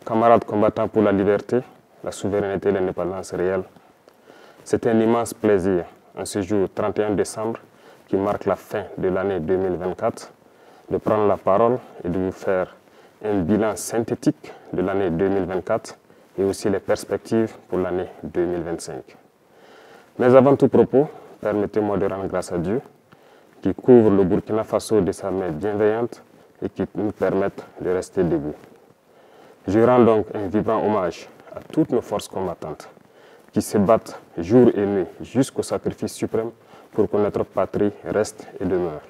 Camarades combattants pour la liberté, la souveraineté et l'indépendance réelle, c'est un immense plaisir, en ce jour 31 décembre, qui marque la fin de l'année 2024, de prendre la parole et de vous faire un bilan synthétique de l'année 2024 et aussi les perspectives pour l'année 2025. Mais avant tout propos, permettez-moi de rendre grâce à Dieu qui couvre le Burkina Faso de sa main bienveillante et qui nous permette de rester debout. Je rends donc un vibrant hommage à toutes nos forces combattantes qui se battent jour et nuit jusqu'au sacrifice suprême pour que notre patrie reste et demeure.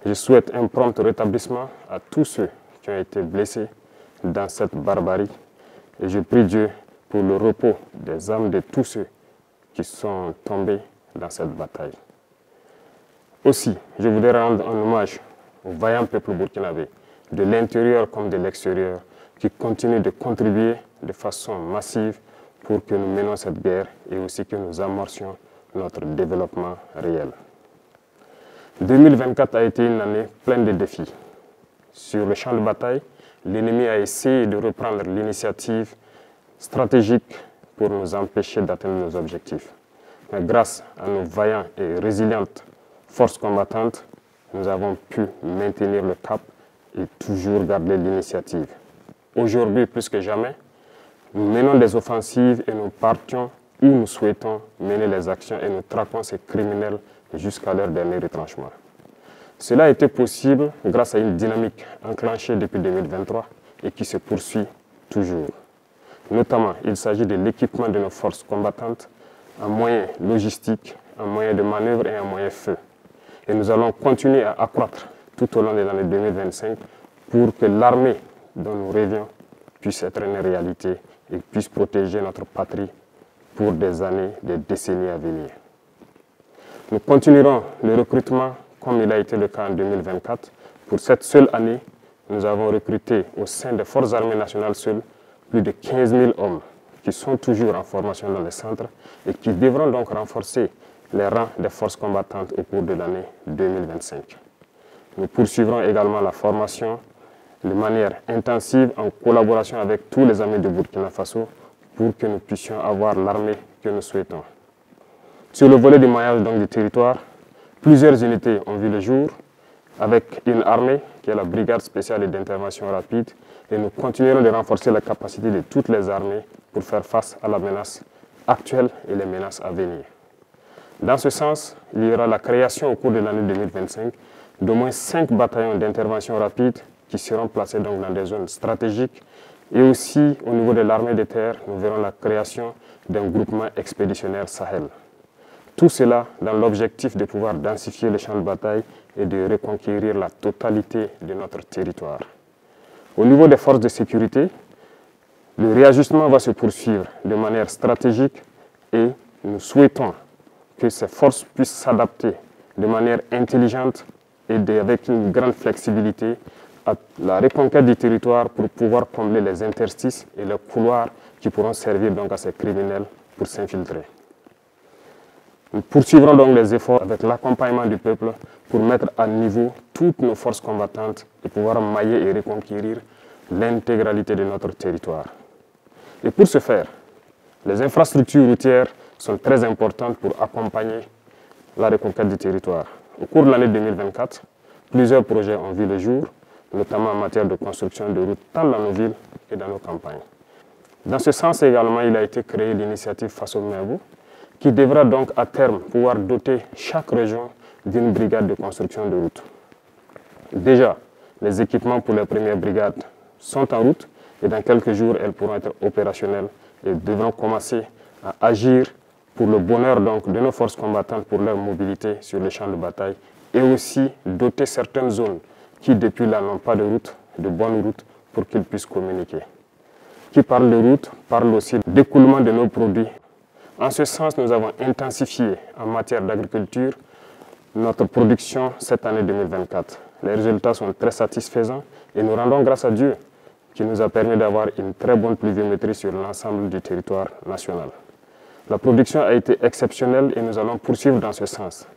Je souhaite un prompt rétablissement à tous ceux qui ont été blessés dans cette barbarie et je prie Dieu pour le repos des âmes de tous ceux qui sont tombés dans cette bataille. Aussi, je voudrais rendre un hommage au vaillant peuple burkinabé, de l'intérieur comme de l'extérieur, qui continue de contribuer de façon massive pour que nous menions cette guerre et aussi que nous amorcions notre développement réel. 2024 a été une année pleine de défis. Sur le champ de bataille, l'ennemi a essayé de reprendre l'initiative stratégique pour nous empêcher d'atteindre nos objectifs. Mais grâce à nos vaillants et résilientes forces combattantes, nous avons pu maintenir le cap et toujours garder l'initiative. Aujourd'hui, plus que jamais, nous menons des offensives et nous partions où nous souhaitons mener les actions et nous traquons ces criminels jusqu'à leur dernier retranchement. Cela a été possible grâce à une dynamique enclenchée depuis 2023 et qui se poursuit toujours. Notamment, il s'agit de l'équipement de nos forces combattantes en moyens logistiques, en moyens de manœuvre et en moyens feu. Et nous allons continuer à accroître tout au long de l'année 2025 pour que l'armée dont nous rêvions puisse être une réalité et puisse protéger notre patrie pour des années, des décennies à venir. Nous continuerons le recrutement comme il a été le cas en 2024. Pour cette seule année, nous avons recruté au sein des Forces armées nationales seules plus de 15 000 hommes qui sont toujours en formation dans les centres et qui devront donc renforcer les rangs des forces combattantes au cours de l'année 2025. Nous poursuivrons également la formation de manière intensive en collaboration avec tous les amis de Burkina Faso pour que nous puissions avoir l'armée que nous souhaitons. Sur le volet du maillage du territoire, plusieurs unités ont vu le jour avec une armée qui est la Brigade spéciale et d'intervention rapide et nous continuerons de renforcer la capacité de toutes les armées pour faire face à la menace actuelle et les menaces à venir. Dans ce sens, il y aura la création au cours de l'année 2025 d'au moins 5 bataillons d'intervention rapide qui seront placés donc dans des zones stratégiques Et aussi, au niveau de l'armée de terre, nous verrons la création d'un groupement expéditionnaire Sahel. Tout cela dans l'objectif de pouvoir densifier les champs de bataille et de reconquérir la totalité de notre territoire. Au niveau des forces de sécurité, le réajustement va se poursuivre de manière stratégique et nous souhaitons que ces forces puissent s'adapter de manière intelligente et avec une grande flexibilité à la reconquête du territoire pour pouvoir combler les interstices et les couloirs qui pourront servir donc à ces criminels pour s'infiltrer. Nous poursuivrons donc les efforts avec l'accompagnement du peuple pour mettre à niveau toutes nos forces combattantes et pouvoir mailler et reconquérir l'intégralité de notre territoire. Et pour ce faire, les infrastructures routières sont très importantes pour accompagner la reconquête du territoire. Au cours de l'année 2024, plusieurs projets ont vu le jour, notamment en matière de construction de routes tant dans nos villes que dans nos campagnes. Dans ce sens également, il a été créé l'initiative Faso Meabou, qui devra donc à terme pouvoir doter chaque région d'une brigade de construction de routes. Déjà, les équipements pour les premières brigades sont en route et dans quelques jours, elles pourront être opérationnelles et devront commencer à agir pour le bonheur donc de nos forces combattantes pour leur mobilité sur les champs de bataille et aussi doter certaines zones qui depuis là n'ont pas de route, de bonnes routes pour qu'ils puissent communiquer. Qui parle de route, parle aussi d'écoulement de nos produits. En ce sens, nous avons intensifié en matière d'agriculture notre production cette année 2024. Les résultats sont très satisfaisants et nous rendons grâce à Dieu qui nous a permis d'avoir une très bonne pluviométrie sur l'ensemble du territoire national. La production a été exceptionnelle et nous allons poursuivre dans ce sens.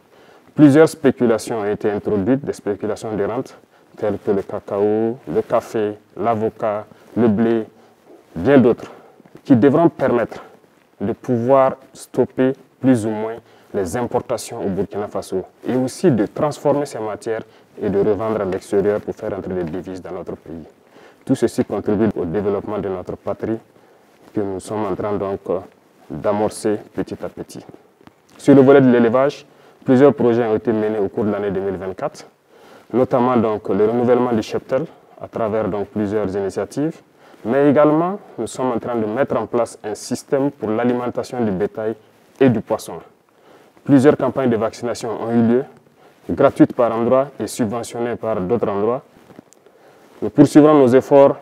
Plusieurs spéculations ont été introduites, des spéculations de rente, telles que le cacao, le café, l'avocat, le blé, bien d'autres, qui devront permettre de pouvoir stopper plus ou moins les importations au Burkina Faso et aussi de transformer ces matières et de revendre à l'extérieur pour faire entrer des devises dans notre pays. Tout ceci contribue au développement de notre patrie que nous sommes en train donc d'amorcer petit à petit. Sur le volet de l'élevage, plusieurs projets ont été menés au cours de l'année 2024, notamment donc le renouvellement du cheptel à travers donc plusieurs initiatives, mais également nous sommes en train de mettre en place un système pour l'alimentation du bétail et du poisson. Plusieurs campagnes de vaccination ont eu lieu, gratuites par endroits et subventionnées par d'autres endroits. Nous poursuivrons nos efforts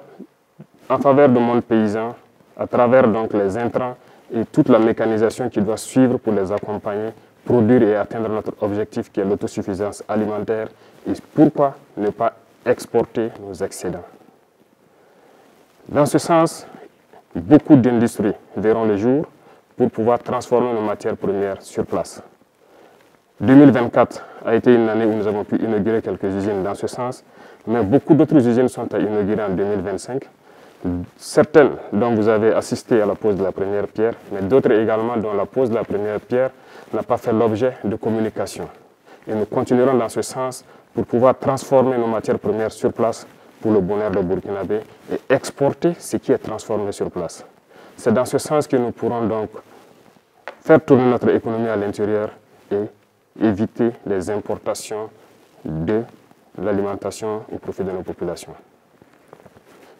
en faveur du monde paysan à travers donc les intrants et toute la mécanisation qui doit suivre pour les accompagner, produire et atteindre notre objectif qui est l'autosuffisance alimentaire et pourquoi ne pas exporter nos excédents. Dans ce sens, beaucoup d'industries verront le jour pour pouvoir transformer nos matières premières sur place. 2024 a été une année où nous avons pu inaugurer quelques usines dans ce sens, mais beaucoup d'autres usines sont à inaugurer en 2025. Certaines dont vous avez assisté à la pose de la première pierre, mais d'autres également dont la pose de la première pierre n'a pas fait l'objet de communication. Et nous continuerons dans ce sens pour pouvoir transformer nos matières premières sur place pour le bonheur des Burkinabés et exporter ce qui est transformé sur place. C'est dans ce sens que nous pourrons donc faire tourner notre économie à l'intérieur et éviter les importations de l'alimentation au profit de nos populations.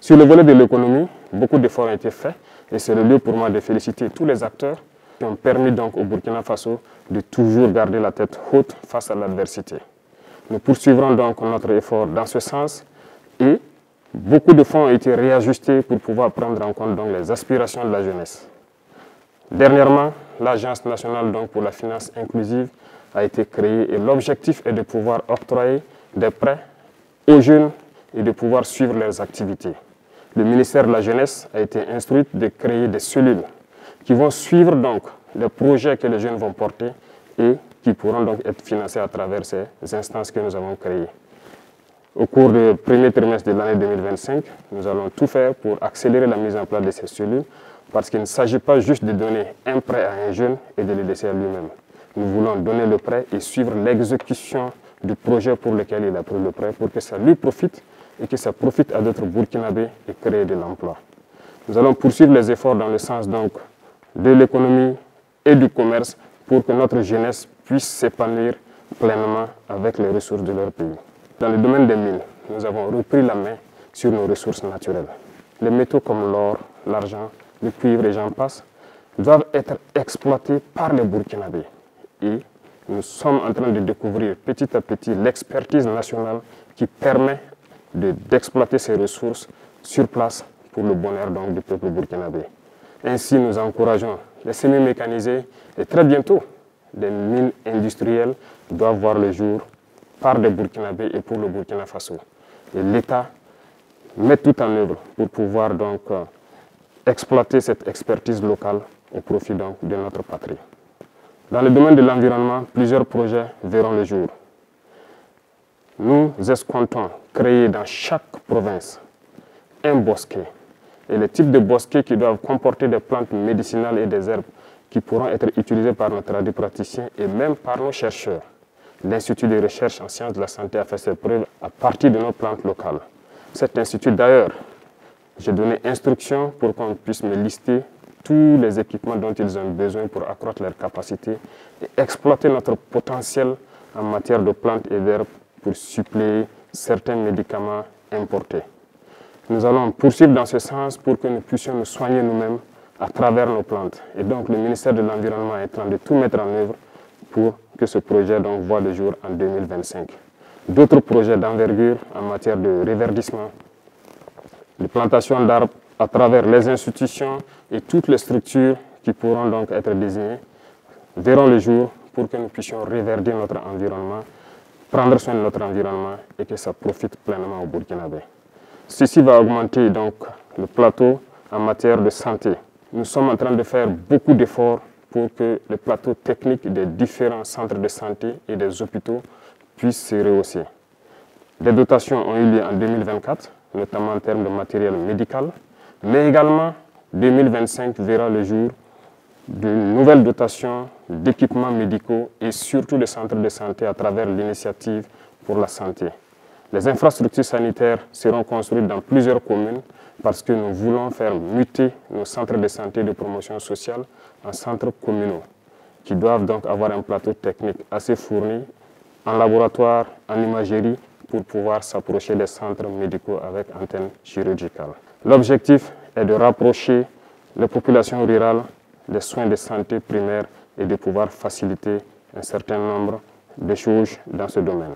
Sur le volet de l'économie, beaucoup d'efforts ont été faits et c'est le lieu pour moi de féliciter tous les acteurs qui ont permis donc au Burkina Faso de toujours garder la tête haute face à l'adversité. Nous poursuivrons donc notre effort dans ce sens et beaucoup de fonds ont été réajustés pour pouvoir prendre en compte donc les aspirations de la jeunesse. Dernièrement, l'Agence nationale donc pour la finance inclusive a été créée et l'objectif est de pouvoir octroyer des prêts aux jeunes et de pouvoir suivre leurs activités. Le ministère de la Jeunesse a été instruit de créer des cellules qui vont suivre donc les projets que les jeunes vont porter et qui pourront donc être financés à travers ces instances que nous avons créées. Au cours du premier trimestre de l'année 2025, nous allons tout faire pour accélérer la mise en place de ces cellules parce qu'il ne s'agit pas juste de donner un prêt à un jeune et de le laisser à lui-même. Nous voulons donner le prêt et suivre l'exécution du projet pour lequel il a pris le prêt pour que ça lui profite et que ça profite à d'autres Burkinabés et créer de l'emploi. Nous allons poursuivre les efforts dans le sens donc de l'économie et du commerce pour que notre jeunesse puisse s'épanouir pleinement avec les ressources de leur pays. Dans le domaine des mines, nous avons repris la main sur nos ressources naturelles. les métaux comme l'or, l'argent, le cuivre et j'en passe, doivent être exploités par les Burkinabés. Et nous sommes en train de découvrir petit à petit l'expertise nationale qui permet d'exploiter ces ressources sur place pour le bonheur donc, du peuple burkinabé. Ainsi, nous encourageons les semi-mécanisés et très bientôt, des mines industrielles doivent voir le jour par des Burkinabés et pour le Burkina Faso. Et l'État met tout en œuvre pour pouvoir donc exploiter cette expertise locale au profit donc, de notre patrie. Dans le domaine de l'environnement, plusieurs projets verront le jour. Nous escomptons créer dans chaque province un bosquet. Et les types de bosquets qui doivent comporter des plantes médicinales et des herbes qui pourront être utilisées par nos radiopraticiens et même par nos chercheurs. L'Institut de recherche en sciences de la santé a fait ses preuves à partir de nos plantes locales. Cet institut d'ailleurs, j'ai donné instruction pour qu'on puisse me lister tous les équipements dont ils ont besoin pour accroître leur capacité et exploiter notre potentiel en matière de plantes et d'herbes pour suppléer certains médicaments importés. Nous allons poursuivre dans ce sens pour que nous puissions nous soigner nous-mêmes à travers nos plantes. Et donc le ministère de l'Environnement est en train de tout mettre en œuvre pour que ce projet donc voit le jour en 2025. D'autres projets d'envergure en matière de reverdissement, de plantation d'arbres à travers les institutions et toutes les structures qui pourront donc être désignées verront le jour pour que nous puissions reverdir notre environnement, prendre soin de notre environnement et que ça profite pleinement au Burkinabé. Ceci va augmenter donc le plateau en matière de santé. Nous sommes en train de faire beaucoup d'efforts pour que le plateau technique des différents centres de santé et des hôpitaux puisse se rehausser. Des dotations ont eu lieu en 2024, notamment en termes de matériel médical, mais également 2025 verra le jour d'une nouvelle dotation d'équipements médicaux et surtout des centres de santé à travers l'initiative pour la santé. Les infrastructures sanitaires seront construites dans plusieurs communes parce que nous voulons faire muter nos centres de santé de promotion sociale en centres communaux qui doivent donc avoir un plateau technique assez fourni en laboratoire, en imagerie pour pouvoir s'approcher des centres médicaux avec antennes chirurgicales. L'objectif est de rapprocher les populations rurales des soins de santé primaires et de pouvoir faciliter un certain nombre de choses dans ce domaine.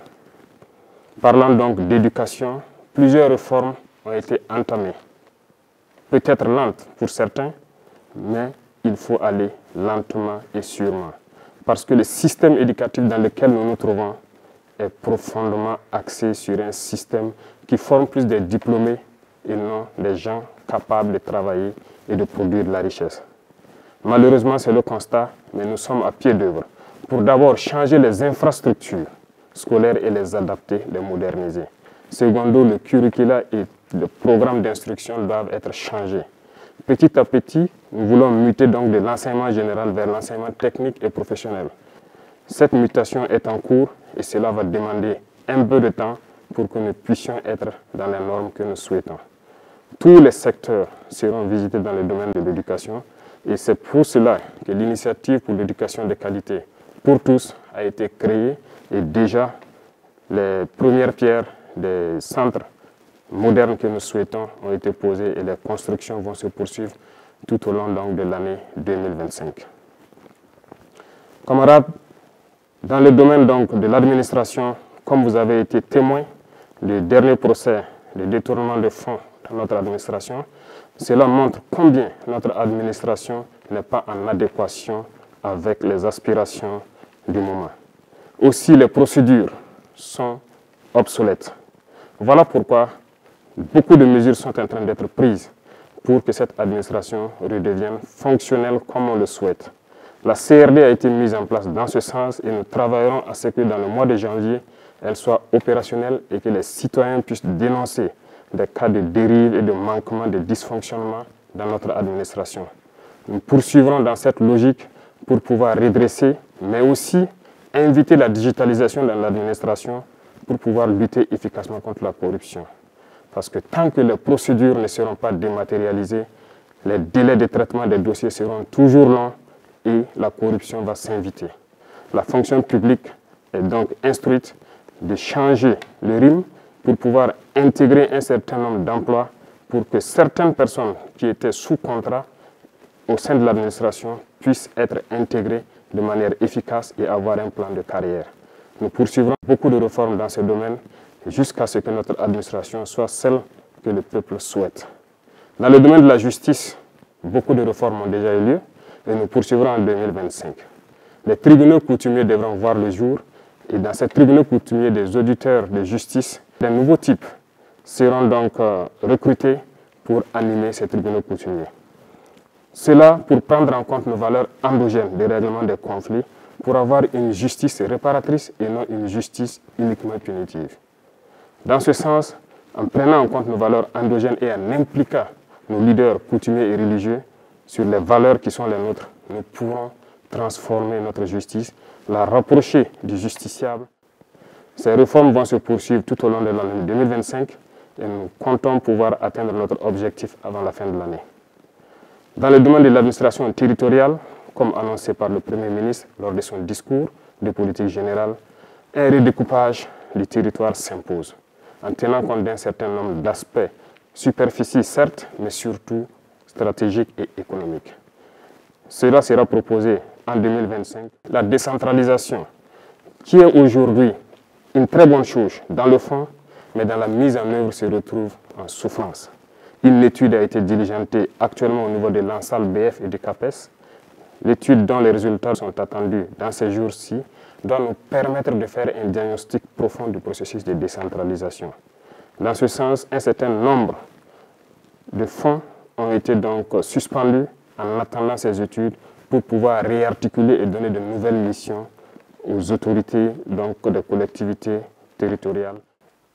Parlant donc d'éducation, plusieurs réformes ont été entamées. Peut-être lentes pour certains, mais il faut aller lentement et sûrement. Parce que le système éducatif dans lequel nous nous trouvons est profondément axé sur un système qui forme plus des diplômés et non des gens capables de travailler et de produire de la richesse. Malheureusement, c'est le constat, mais nous sommes à pied d'œuvre pour d'abord changer les infrastructures scolaires et les adapter, les moderniser. Secondo, le curricula et le programme d'instruction doivent être changés. Petit à petit, nous voulons muter donc de l'enseignement général vers l'enseignement technique et professionnel. Cette mutation est en cours et cela va demander un peu de temps pour que nous puissions être dans les normes que nous souhaitons. Tous les secteurs seront visités dans le domaine de l'éducation et c'est pour cela que l'initiative pour l'éducation de qualité pour tous a été créée et déjà les premières pierres des centres modernes que nous souhaitons ont été posées et les constructions vont se poursuivre tout au long donc, de l'année 2025. Camarades, dans le domaine donc, de l'administration, comme vous avez été témoin du dernier procès de détournement de fonds dans notre administration, cela montre combien notre administration n'est pas en adéquation avec les aspirations du moment. Aussi, les procédures sont obsolètes. Voilà pourquoi beaucoup de mesures sont en train d'être prises pour que cette administration redevienne fonctionnelle comme on le souhaite. La CRD a été mise en place dans ce sens et nous travaillerons à ce que dans le mois de janvier, elle soit opérationnelle et que les citoyens puissent dénoncer des cas de dérive et de manquement, de dysfonctionnement dans notre administration. Nous poursuivrons dans cette logique pour pouvoir redresser, mais aussi inviter la digitalisation dans l'administration pour pouvoir lutter efficacement contre la corruption. Parce que tant que les procédures ne seront pas dématérialisées, les délais de traitement des dossiers seront toujours longs et la corruption va s'inviter. La fonction publique est donc instruite de changer le rythme pour pouvoir intégrer un certain nombre d'emplois pour que certaines personnes qui étaient sous contrat au sein de l'administration puissent être intégrées de manière efficace et avoir un plan de carrière. Nous poursuivrons beaucoup de réformes dans ce domaine jusqu'à ce que notre administration soit celle que le peuple souhaite. Dans le domaine de la justice, beaucoup de réformes ont déjà eu lieu et nous poursuivrons en 2025. Les tribunaux coutumiers devront voir le jour et dans ces tribunaux coutumiers, des auditeurs de justice d'un nouveau type seront donc recrutés pour animer ces tribunaux coutumiers. Cela pour prendre en compte nos valeurs endogènes de règlement des conflits, pour avoir une justice réparatrice et non une justice uniquement punitive. Dans ce sens, en prenant en compte nos valeurs endogènes et en impliquant nos leaders coutumiers et religieux sur les valeurs qui sont les nôtres, nous pourrons transformer notre justice, la rapprocher du justiciable. Ces réformes vont se poursuivre tout au long de l'année 2025 et nous comptons pouvoir atteindre notre objectif avant la fin de l'année. Dans le domaine de l'administration territoriale, comme annoncé par le Premier ministre lors de son discours de politique générale, un redécoupage du territoire s'impose, en tenant compte d'un certain nombre d'aspects, superficie certes, mais surtout stratégiques et économiques. Cela sera proposé en 2025. La décentralisation, qui est aujourd'hui une très bonne chose dans le fond, mais dans la mise en œuvre se retrouve en souffrance. Une étude a été diligentée actuellement au niveau de l'ANSAL BF et du CAPES. L'étude dont les résultats sont attendus dans ces jours-ci doit nous permettre de faire un diagnostic profond du processus de décentralisation. Dans ce sens, un certain nombre de fonds ont été donc suspendus en attendant ces études pour pouvoir réarticuler et donner de nouvelles missions aux autorités donc des collectivités territoriales.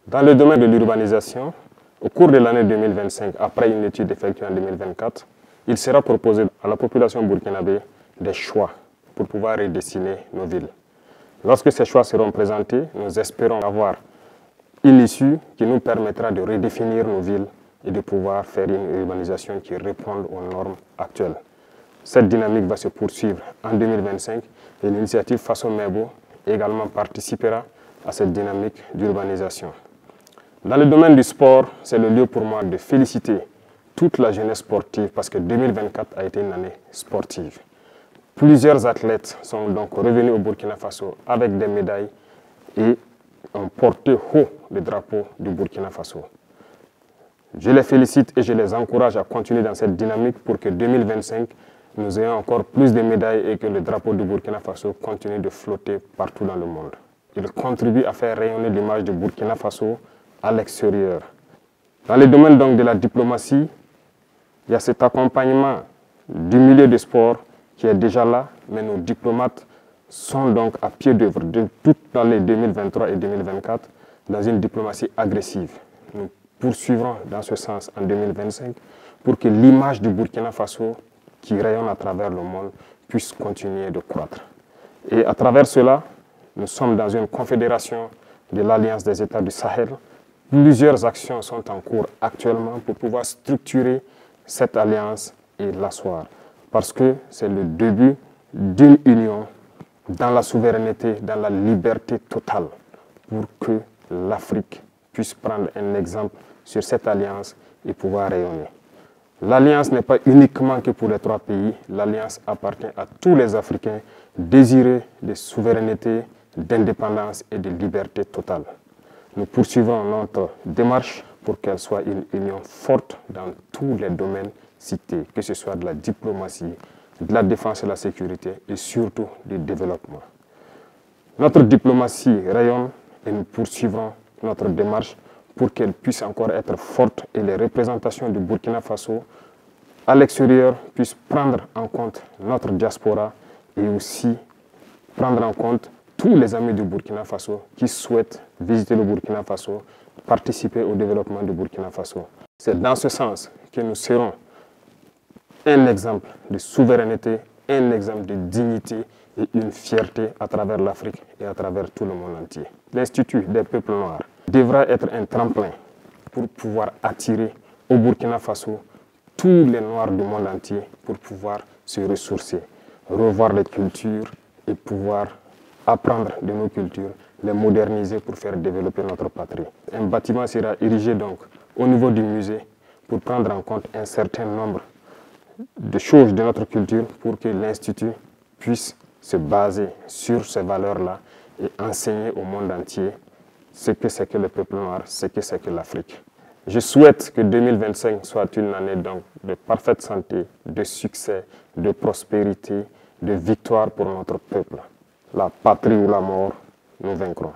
Dans le domaine de l'urbanisation, au cours de l'année 2025, après une étude effectuée en 2024, il sera proposé à la population burkinabé des choix pour pouvoir redessiner nos villes. Lorsque ces choix seront présentés, nous espérons avoir une issue qui nous permettra de redéfinir nos villes et de pouvoir faire une urbanisation qui réponde aux normes actuelles. Cette dynamique va se poursuivre en 2025 et l'initiative Faso Mebo également participera à cette dynamique d'urbanisation. Dans le domaine du sport, c'est le lieu pour moi de féliciter toute la jeunesse sportive parce que 2024 a été une année sportive. Plusieurs athlètes sont donc revenus au Burkina Faso avec des médailles et ont porté haut le drapeau du Burkina Faso. Je les félicite et je les encourage à continuer dans cette dynamique pour que 2025, nous ayons encore plus de médailles et que le drapeau du Burkina Faso continue de flotter partout dans le monde. Il contribue à faire rayonner l'image du Burkina Faso à l'extérieur. Dans le domaine donc de la diplomatie, il y a cet accompagnement du milieu du sport qui est déjà là, mais nos diplomates sont donc à pied d'œuvre de toute l'année 2023 et 2024 dans une diplomatie agressive. Nous poursuivrons dans ce sens en 2025 pour que l'image du Burkina Faso qui rayonne à travers le monde puisse continuer de croître. Et à travers cela, nous sommes dans une confédération de l'Alliance des États du Sahel. Plusieurs actions sont en cours actuellement pour pouvoir structurer cette alliance et l'asseoir. Parce que c'est le début d'une union dans la souveraineté, dans la liberté totale, pour que l'Afrique puisse prendre un exemple sur cette alliance et pouvoir rayonner. L'alliance n'est pas uniquement que pour les 3 pays, l'alliance appartient à tous les Africains désireux de souveraineté, d'indépendance et de liberté totale. Nous poursuivons notre démarche pour qu'elle soit une union forte dans tous les domaines cités, que ce soit de la diplomatie, de la défense et de la sécurité et surtout du développement. Notre diplomatie rayonne et nous poursuivrons notre démarche pour qu'elle puisse encore être forte et les représentations du Burkina Faso à l'extérieur puissent prendre en compte notre diaspora et aussi prendre en compte tous les amis du Burkina Faso qui souhaitent visiter le Burkina Faso, participer au développement du Burkina Faso. C'est dans ce sens que nous serons un exemple de souveraineté, un exemple de dignité et une fierté à travers l'Afrique et à travers tout le monde entier. L'Institut des peuples noirs devra être un tremplin pour pouvoir attirer au Burkina Faso tous les Noirs du monde entier pour pouvoir se ressourcer, revoir les cultures et pouvoir apprendre de nos cultures, les moderniser pour faire développer notre patrie. Un bâtiment sera érigé donc au niveau du musée pour prendre en compte un certain nombre de choses de notre culture pour que l'Institut puisse se baser sur ces valeurs-là et enseigner au monde entier ce que c'est que le peuple noir, ce que c'est que l'Afrique. Je souhaite que 2025 soit une année donc de parfaite santé, de succès, de prospérité, de victoire pour notre peuple. La patrie ou la mort, nous vaincrons.